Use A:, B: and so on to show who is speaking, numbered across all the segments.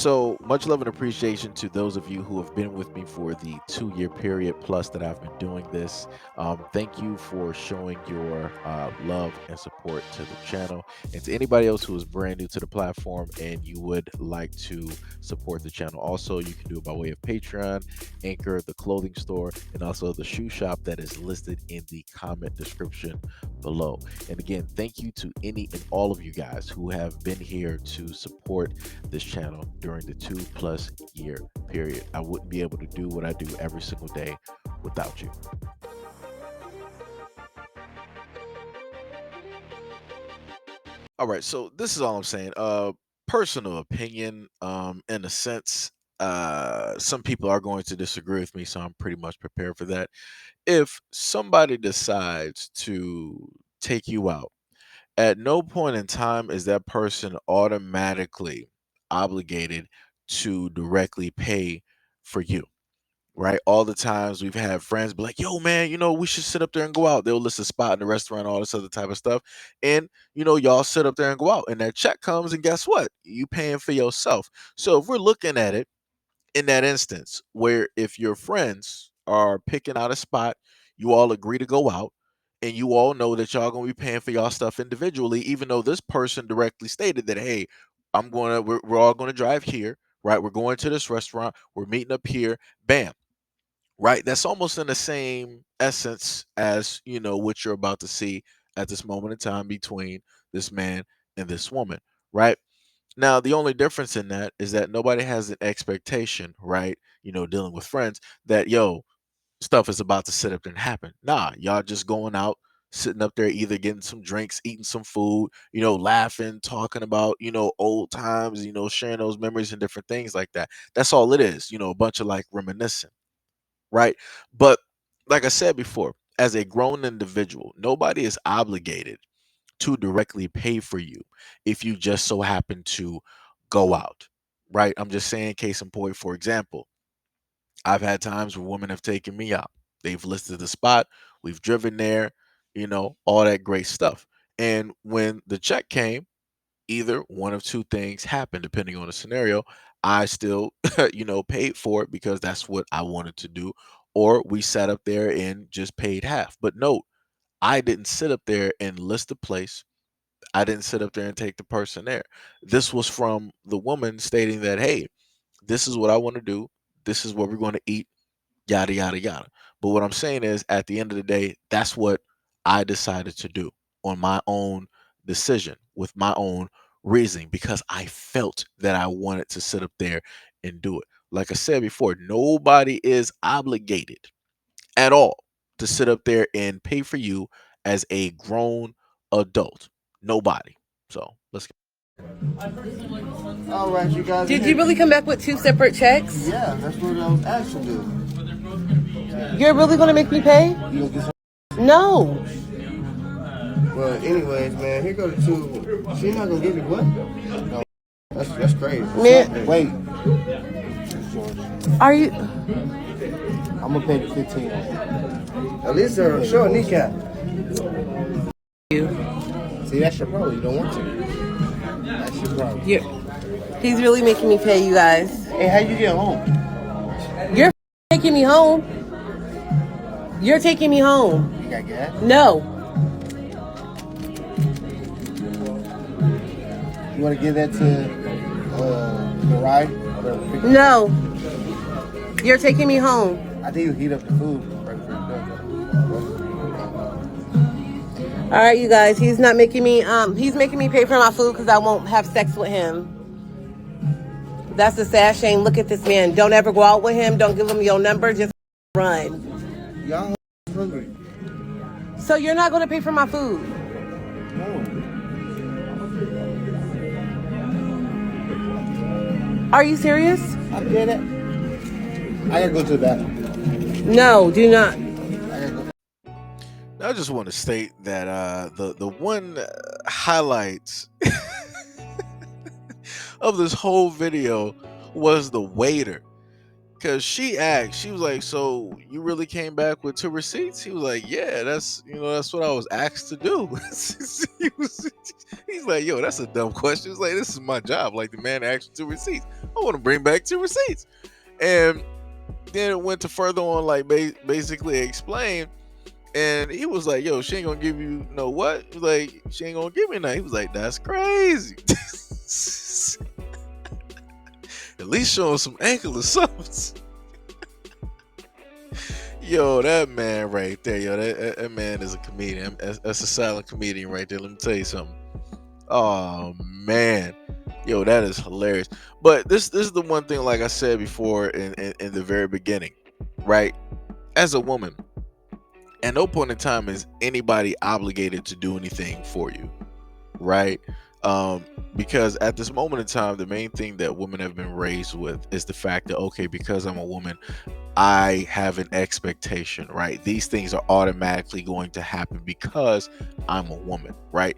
A: So much love and appreciation to those of you who have been with me for the 2 year period plus that I've been doing this. Thank you for showing your love and support to the channel. And to anybody else who is brand new to the platform and you would like to support the channel, also you can do it by way of Patreon, Anchor, the clothing store, and also the shoe shop that is listed in the comment description below. And again, thank you to any and all of you guys who have been here to support this channel during the 2+ year period. I wouldn't be able to do what I do every single day without you. All right, so this is all I'm saying. Personal opinion, in a sense. Some people are going to disagree with me, so I'm pretty much prepared for that. If somebody decides to take you out, at no point in time is that person automatically obligated to directly pay for you, right? All the times we've had friends be like, yo, man, we should sit up there and go out. They'll list a spot in the restaurant, all this other type of stuff. And, y'all sit up there and go out, and that check comes, and guess what? You paying for yourself. So if we're looking at it in that instance, where if your friends are picking out a spot, you all agree to go out, and you all know that y'all gonna be paying for y'all stuff individually, even though this person directly stated that, hey, we're all gonna drive here, right? We're going to this restaurant, we're meeting up here, bam, right? That's almost in the same essence as what you're about to see at this moment in time between this man and this woman, right? Now, the only difference in that is that nobody has an expectation, right? Dealing with friends that, yo, stuff is about to sit up there and happen. Nah, y'all just going out, sitting up there, either getting some drinks, eating some food, laughing, talking about, old times, sharing those memories and different things like that. That's all it is, a bunch of like reminiscing, right? But like I said before, as a grown individual, nobody is obligated to directly pay for you if you just so happen to go out, right? I'm just saying, case in point, for example, I've had times where women have taken me out. They've listed the spot, we've driven there, all that great stuff. And when the check came, either one of two things happened, depending on the scenario. I still, paid for it because that's what I wanted to do, or we sat up there and just paid half. But note, I didn't sit up there and list the place. I didn't sit up there and take the person there. This was from the woman stating that, hey, this is what I want to do. This is what we're going to eat, yada, yada, yada. But what I'm saying is, at the end of the day, that's what I decided to do on my own decision with my own reasoning because I felt that I wanted to sit up there and do it. Like I said before, nobody is obligated at all to sit up there and pay for you as a grown adult. Nobody. So let's go.
B: All right, you guys.
C: Did you really come back with two separate checks?
B: Yeah, that's what I was asked to do.
C: You're really going to make me pay?
B: You gonna get some?
C: No.
B: Well, anyways, man, here go the two. She not gonna give you what? No, that's crazy.
C: Man.
B: Wait.
C: Are you?
B: I'm gonna pay the 15. At least show a kneecap.
C: You.
B: See, that's your problem. You don't want to. That's your problem.
C: He's really making me pay, you guys.
B: Hey, how you get home?
C: You're taking me home. You're taking me home.
B: You got gas?
C: No.
B: You want to give that to the ride?
C: No. You're taking me home.
B: I think you heat up the food right before you go.
C: All right, you guys. He's not making me. He's making me pay for my food because I won't have sex with him. That's a sad shame. Look at this man. Don't ever go out with him. Don't give him your number. Just run.
B: Y'all hungry?
C: So you're not going to pay for my food?
B: No.
C: Are you serious?
B: I get it. I gotta go to the bathroom.
C: No, do not.
B: I gotta go.
A: Now, I just want to state that the one highlight of this whole video was the waiter. Cause she asked, she was like, "So you really came back with 2 receipts?" He was like, "Yeah, that's what I was asked to do." he was, he's like, "Yo, that's a dumb question." It's like, "This is my job. Like the man asked for 2 receipts. I want to bring back 2 receipts." And then it went to further on, like basically explain. And he was like, "Yo, she ain't gonna give you no what?" He was like, "She ain't gonna give me nothing." He was like, "That's crazy." At least show him some ankle or something. Yo, that man right there, yo, that man is a comedian. That's a silent comedian right there. Let me tell you something. Oh man, yo, that is hilarious. But this is the one thing, like I said before in the very beginning, right? As a woman, at no point in time is anybody obligated to do anything for you, right? Um, because at this moment in time, the main thing that women have been raised with is the fact that, okay, because I'm a woman, I have an expectation, right? These things are automatically going to happen because I'm a woman, right?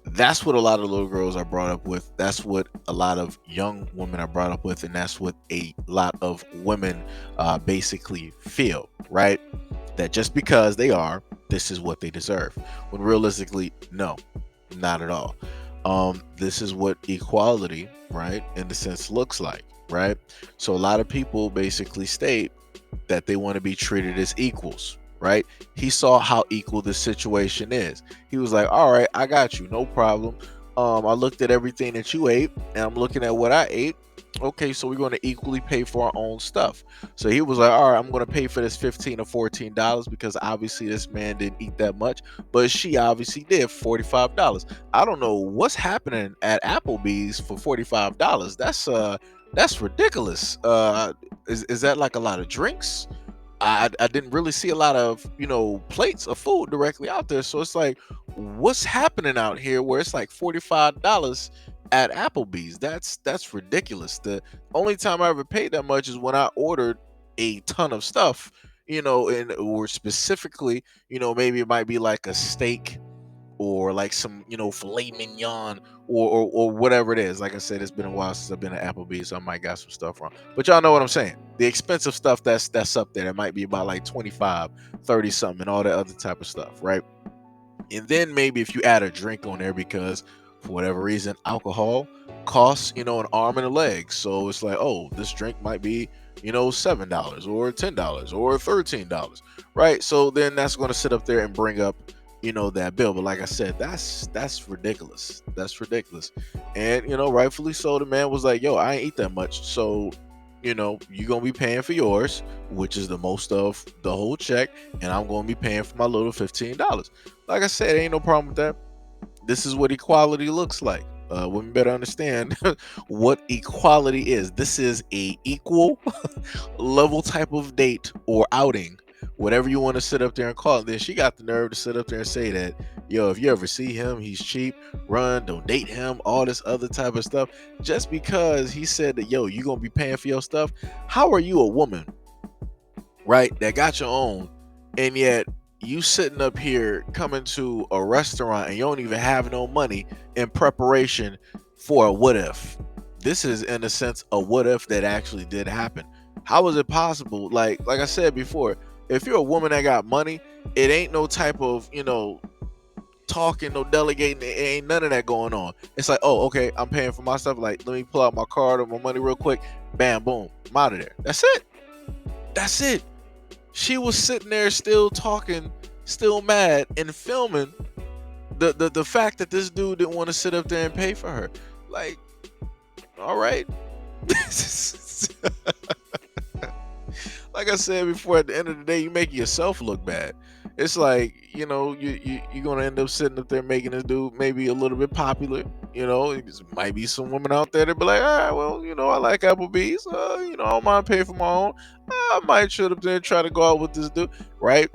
A: That's what a lot of little girls are brought up with. That's what a lot of young women are brought up with, and that's what a lot of women basically feel, right? That just because they are, this is what they deserve. When realistically, no, not at all. This is what equality, right, in the sense looks like, right? So a lot of people basically state that they want to be treated as equals, right? He saw how equal this situation is. He was like, "All right, I got you, no problem. I looked at everything that you ate, and I'm looking at what I ate. Okay, so we're going to equally pay for our own stuff." So he was like, "All right, I'm going to pay for this $15 or $14 because obviously this man didn't eat that much, but she obviously did $45. I don't know what's happening at Applebee's for $45. That's ridiculous. Is that like a lot of drinks? I didn't really see a lot of plates of food directly out there. So it's like, what's happening out here where it's like $45 at Applebee's? That's ridiculous. The only time I ever paid that much is when I ordered a ton of stuff, and or specifically, maybe it might be like a steak or like some filet mignon or whatever it is. Like I said, it's been a while since I've been at Applebee's, so I might got some stuff wrong, but y'all know what I'm saying. The expensive stuff that's up there, that might be about like 25, 30 something, and all that other type of stuff, right? And then maybe if you add a drink on there, because for whatever reason alcohol costs an arm and a leg, so it's like, oh, this drink might be $7 or $10 or $13, right? So then that's going to sit up there and bring up that bill. But like I said, that's ridiculous. That's ridiculous. And rightfully so, the man was like, "Yo, I ain't eat that much, so you're gonna be paying for yours, which is the most of the whole check, and I'm gonna be paying for my little $15." Like I said, ain't no problem with that. This is what equality looks like. Women better understand what equality is. This is a equal level type of date or outing, whatever you want to sit up there and call it. Then she got the nerve to sit up there and say that, "Yo, if you ever see him, he's cheap. Run, don't date him." All this other type of stuff, just because he said that, "Yo, you gonna be paying for your stuff." How are you a woman, right, that got your own, and yet you sitting up here coming to a restaurant and you don't even have no money in preparation for a what if? This is in a sense a what if that actually did happen. How is it possible? Like I said before, if you're a woman that got money, it ain't no type of talking, no delegating. It ain't none of that going on. It's like, oh, okay, I'm paying for my stuff. Like, let me pull out my card or my money real quick. Bam, boom, I'm out of there. That's it. That's it. She was sitting there still talking, still mad, and filming the fact that this dude didn't want to sit up there and pay for her. Like, all right. Like I said before, at the end of the day, you make yourself look bad. It's like, you're gonna end up sitting up there making this dude maybe a little bit popular. There might be some women out there that be like, "All right, well, I like Applebee's. I don't mind paying for my own. I might shut up there and try to go out with this dude," right?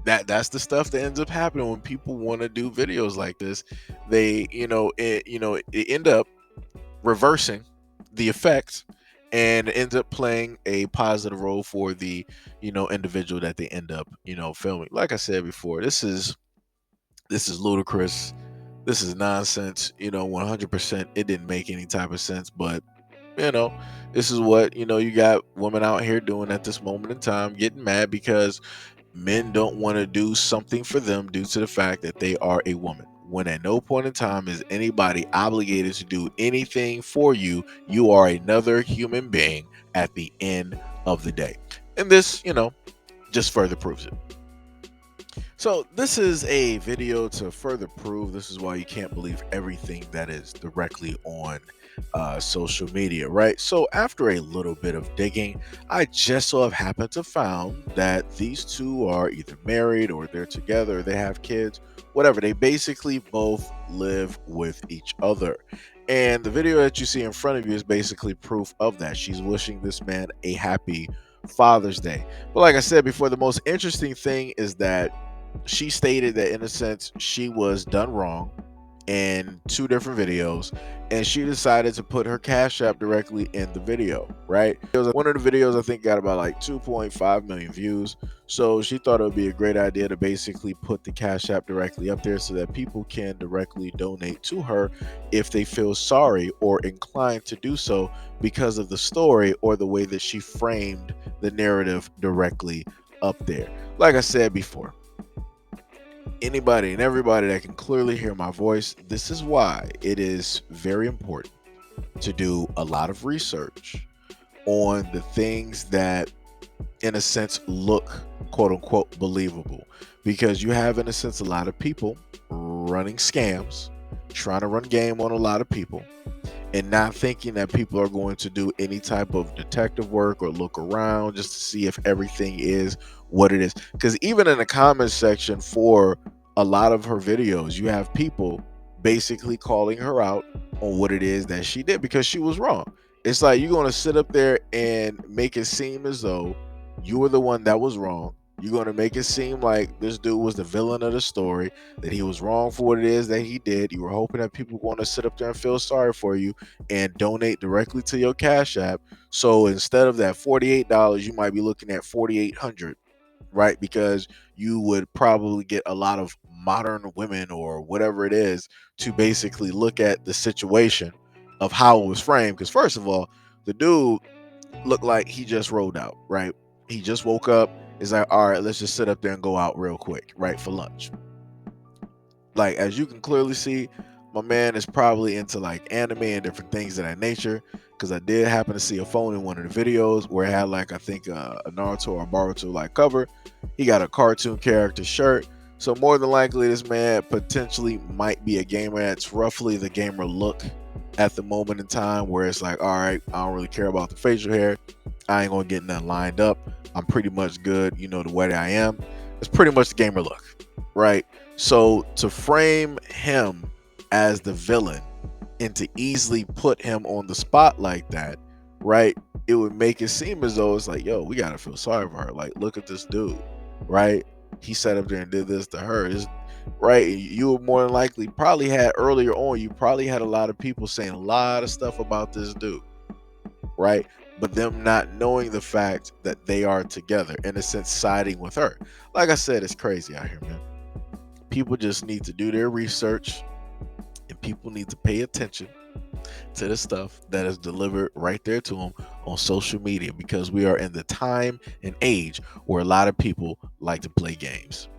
A: That's the stuff that ends up happening when people want to do videos like this. They, it end up reversing the effect, and it ends up playing a positive role for the individual that they end up filming. Like I said before, this is ludicrous. This is nonsense. 100%, it didn't make any type of sense. But You know, this is what, you got women out here doing at this moment in time, getting mad because men don't want to do something for them due to the fact that they are a woman. When at no point in time is anybody obligated to do anything for you, you are another human being at the end of the day. And this, just further proves it. So this is a video to further prove this is why you can't believe everything that is directly on social media, right? So after a little bit of digging, I just so have happened to found that these two are either married or they're together, or they have kids, whatever. They basically both live with each other. And the video that you see in front of you is basically proof of that. She's wishing this man a happy Father's Day. But like I said before, the most interesting thing is that she stated that in a sense she was done wrong in two different videos, and she decided to put her Cash App directly in the video, right? One of the videos I think got about like 2.5 million views, so she thought it would be a great idea to basically put the Cash App directly up there so that people can directly donate to her if they feel sorry or inclined to do so because of the story or the way that she framed the narrative directly up there. Like I said before, anybody and everybody that can clearly hear my voice, this is why it is very important to do a lot of research on the things that, in a sense, look quote unquote believable. Because you have, in a sense, a lot of people running scams, trying to run game on a lot of people, and not thinking that people are going to do any type of detective work or look around just to see if everything is what it is. Because even in the comments section for a lot of her videos, you have people basically calling her out on what it is that she did because she was wrong. It's like you're going to sit up there and make it seem as though you were the one that was wrong. You're going to make it seem like this dude was the villain of the story, that he was wrong for what it is that he did. You were hoping that people want to sit up there and feel sorry for you and donate directly to your Cash App. So instead of that $48, you might be looking at 4,800, right? Because you would probably get a lot of modern women or whatever it is to basically look at the situation of how it was framed. Because first of all, the dude looked like he just rolled out, right? He just woke up. It's like, all right, let's just sit up there and go out real quick, right, for lunch. Like, as you can clearly see, my man is probably into like anime and different things of that nature. Because I did happen to see a phone in one of the videos where it had like, I think a Naruto or Boruto like cover. He got a cartoon character shirt. So more than likely, this man potentially might be a gamer. That's roughly the gamer look at the moment in time, where it's like, all right, I don't really care about the facial hair. I ain't gonna get nothing lined up. I'm pretty much good, the way that I am. It's pretty much the gamer look, right? So to frame him as the villain and to easily put him on the spot like that, right? It would make it seem as though it's like, yo, we gotta feel sorry for her. Like, look at this dude, right? He sat up there and did this to her. Right? You would more than likely probably had earlier on, you probably had a lot of people saying a lot of stuff about this dude, right? But them not knowing the fact that they are together, in a sense, siding with her. Like I said, it's crazy out here, man. People just need to do their research, and people need to pay attention to the stuff that is delivered right there to them on social media, because we are in the time and age where a lot of people like to play games.